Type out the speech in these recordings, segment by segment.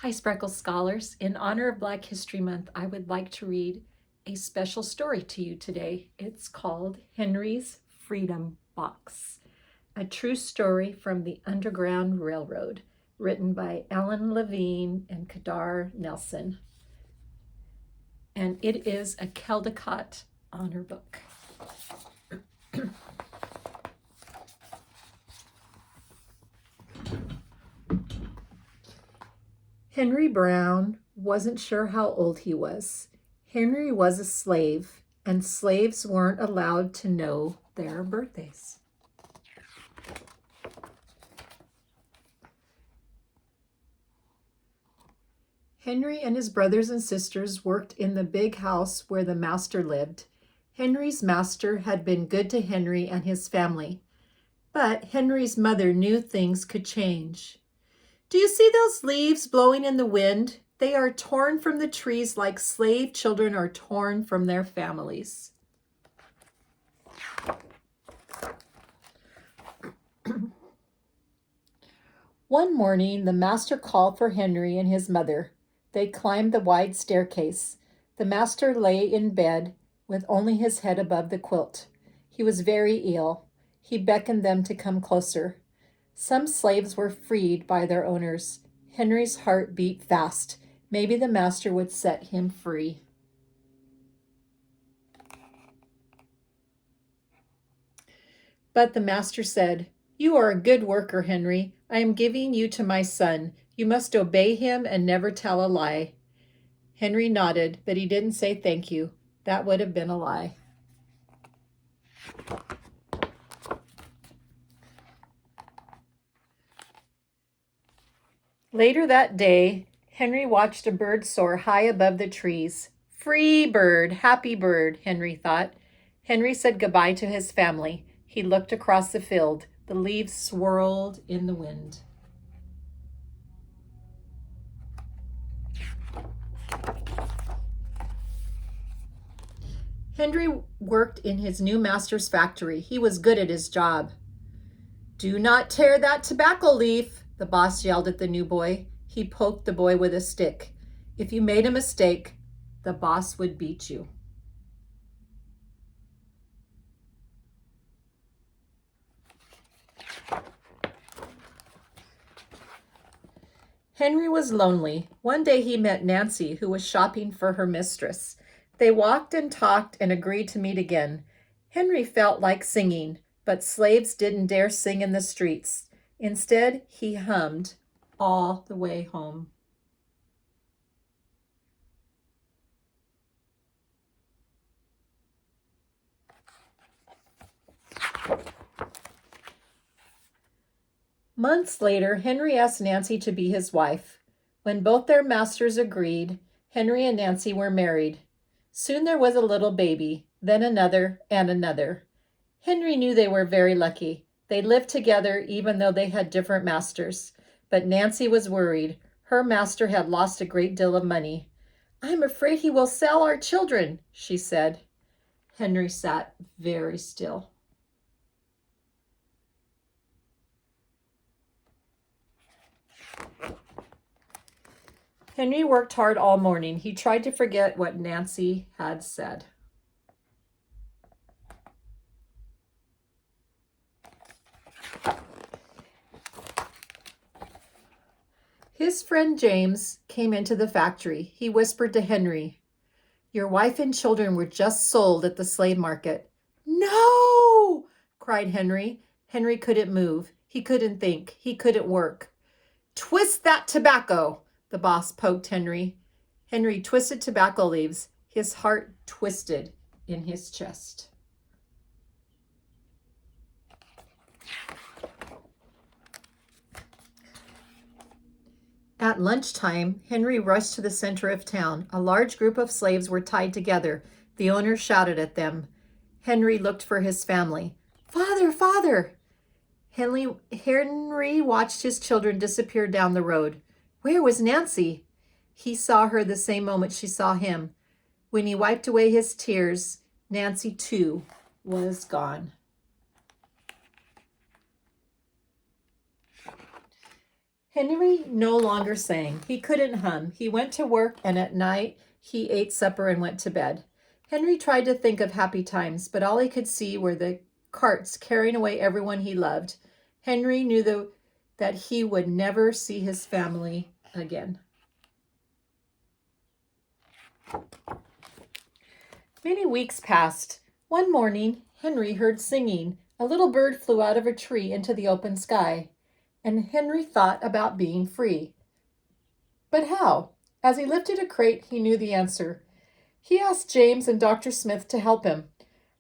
Hi, Spreckle Scholars. In honor of Black History Month, I would like to read a special story to you today. It's called Henry's Freedom Box, a true story from the Underground Railroad, written by Ellen Levine and Kadar Nelson. And it is a Caldecott honor book. Henry Brown wasn't sure how old he was. Henry was a slave, and slaves weren't allowed to know their birthdays. Henry and his brothers and sisters worked in the big house where the master lived. Henry's master had been good to Henry and his family, but Henry's mother knew things could change. "Do you see those leaves blowing in the wind? They are torn from the trees like slave children are torn from their families." One morning, the master called for Henry and his mother. They climbed the wide staircase. The master lay in bed with only his head above the quilt. He was very ill. He beckoned them to come closer. Some slaves were freed by their owners. Henry's heart beat fast. Maybe the master would set him free. But the master said, "You are a good worker, Henry. I am giving you to my son. You must obey him and never tell a lie." Henry nodded, but he didn't say thank you. That would have been a lie. Later that day, Henry watched a bird soar high above the trees. "Free bird, happy bird," Henry thought. Henry said goodbye to his family. He looked across the field. The leaves swirled in the wind. Henry worked in his new master's factory. He was good at his job. "Do not tear that tobacco leaf," the boss yelled at the new boy. He poked the boy with a stick. If you made a mistake, the boss would beat you. Henry was lonely. One day he met Nancy, who was shopping for her mistress. They walked and talked and agreed to meet again. Henry felt like singing, but slaves didn't dare sing in the streets. Instead, he hummed all the way home. Months later, Henry asked Nancy to be his wife. When both their masters agreed, Henry and Nancy were married. Soon there was a little baby, then another and another. Henry knew they were very lucky. They lived together even though they had different masters. But Nancy was worried. Her master had lost a great deal of money. "I'm afraid he will sell our children," she said. Henry sat very still. Henry worked hard all morning. He tried to forget what Nancy had said. His friend James came into the factory. He whispered to Henry, "Your wife and children were just sold at the slave market." "No!" cried Henry. Henry couldn't move. He couldn't think. He couldn't work. "Twist that tobacco," the boss poked Henry. Henry twisted tobacco leaves. His heart twisted in his chest. At lunchtime, Henry rushed to the center of town. A large group of slaves were tied together. The owner shouted at them. Henry looked for his family. "Father, father!" Henry watched his children disappear down the road. Where was Nancy? He saw her the same moment she saw him. When he wiped away his tears, Nancy too was gone. Henry no longer sang. He couldn't hum. He went to work, and at night he ate supper and went to bed. Henry tried to think of happy times, but all he could see were the carts carrying away everyone he loved. Henry knew that he would never see his family again. Many weeks passed. One morning, Henry heard singing. A little bird flew out of a tree into the open sky, and Henry thought about being free. But how? As he lifted a crate, he knew the answer. He asked James and Dr. Smith to help him.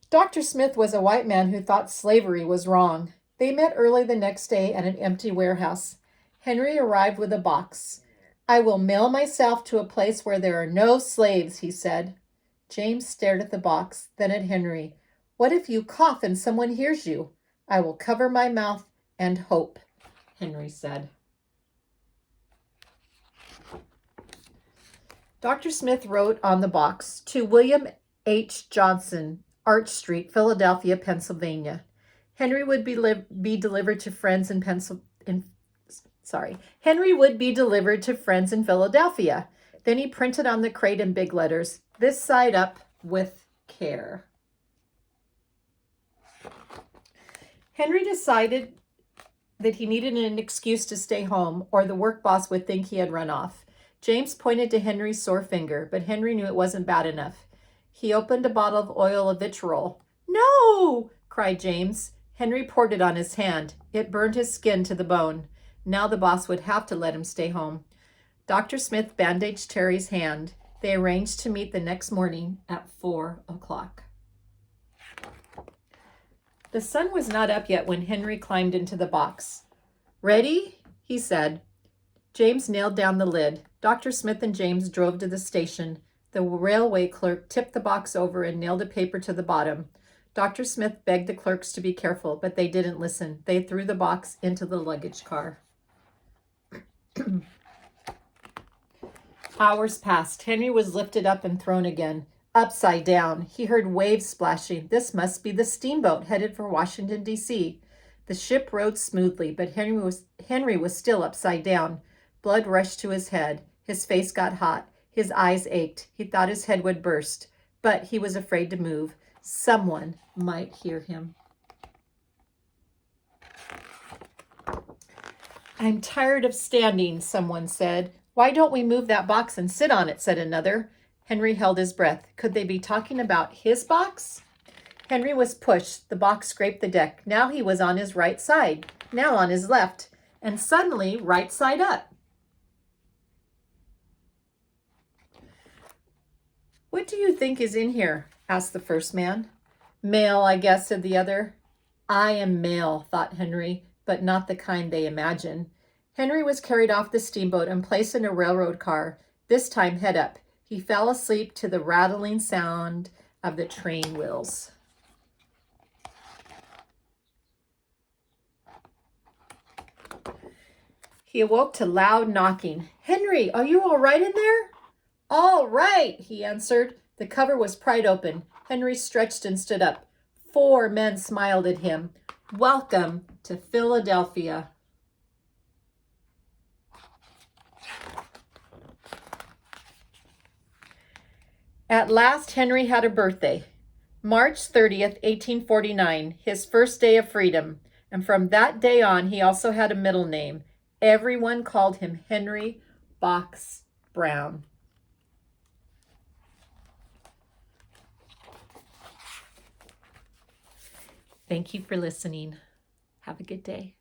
Dr. Smith was a white man who thought slavery was wrong. They met early the next day at an empty warehouse. Henry arrived with a box. "I will mail myself to a place where there are no slaves," he said. James stared at the box, then at Henry. "What if you cough and someone hears you?" "I will cover my mouth and hope," Henry said. Dr. Smith wrote on the box, "To William H. Johnson, Arch Street, Philadelphia, Pennsylvania." Henry would be delivered to friends in Henry would be delivered to friends in Philadelphia. Then he printed on the crate in big letters, "This side up with care." Henry decided that he needed an excuse to stay home, or the work boss would think he had run off. James pointed to Henry's sore finger, but Henry knew it wasn't bad enough. He opened a bottle of oil of vitriol. "No!" cried James. Henry poured it on his hand. It burned his skin to the bone. Now the boss would have to let him stay home. Dr. Smith bandaged Terry's hand. They arranged to meet the next morning at 4 o'clock. The sun was not up yet when Henry climbed into the box. "Ready?" he said. James nailed down the lid. Dr. Smith and James drove to the station. The railway clerk tipped the box over and nailed a paper to the bottom. Dr. Smith begged the clerks to be careful, but they didn't listen. They threw the box into the luggage car. Hours passed. Henry was lifted up and thrown again, upside down. He heard waves splashing. This must be the steamboat headed for Washington, D.C. The ship rode smoothly, but Henry was still upside down. Blood rushed to his head. His face got hot. His eyes ached. He thought his head would burst, but he was afraid to move. Someone might hear him. "I'm tired of standing," someone said. "Why don't we move that box and sit on it?" said another. Henry held his breath. Could they be talking about his box? Henry was pushed. The box scraped the deck. Now he was on his right side, now on his left, and suddenly right side up. "What do you think is in here?" asked the first man. "Mail, I guess," said the other. "I am mail," thought Henry, but not the kind they imagine. Henry was carried off the steamboat and placed in a railroad car, this time head up. He fell asleep to the rattling sound of the train wheels. He awoke to loud knocking. "Henry, are you all right in there?" "All right," he answered. The cover was pried open. Henry stretched and stood up. 4 men smiled at him. "Welcome to Philadelphia." At last, Henry had a birthday. March 30th, 1849, his first day of freedom. And from that day on, he also had a middle name. Everyone called him Henry Box Brown. Thank you for listening. Have a good day.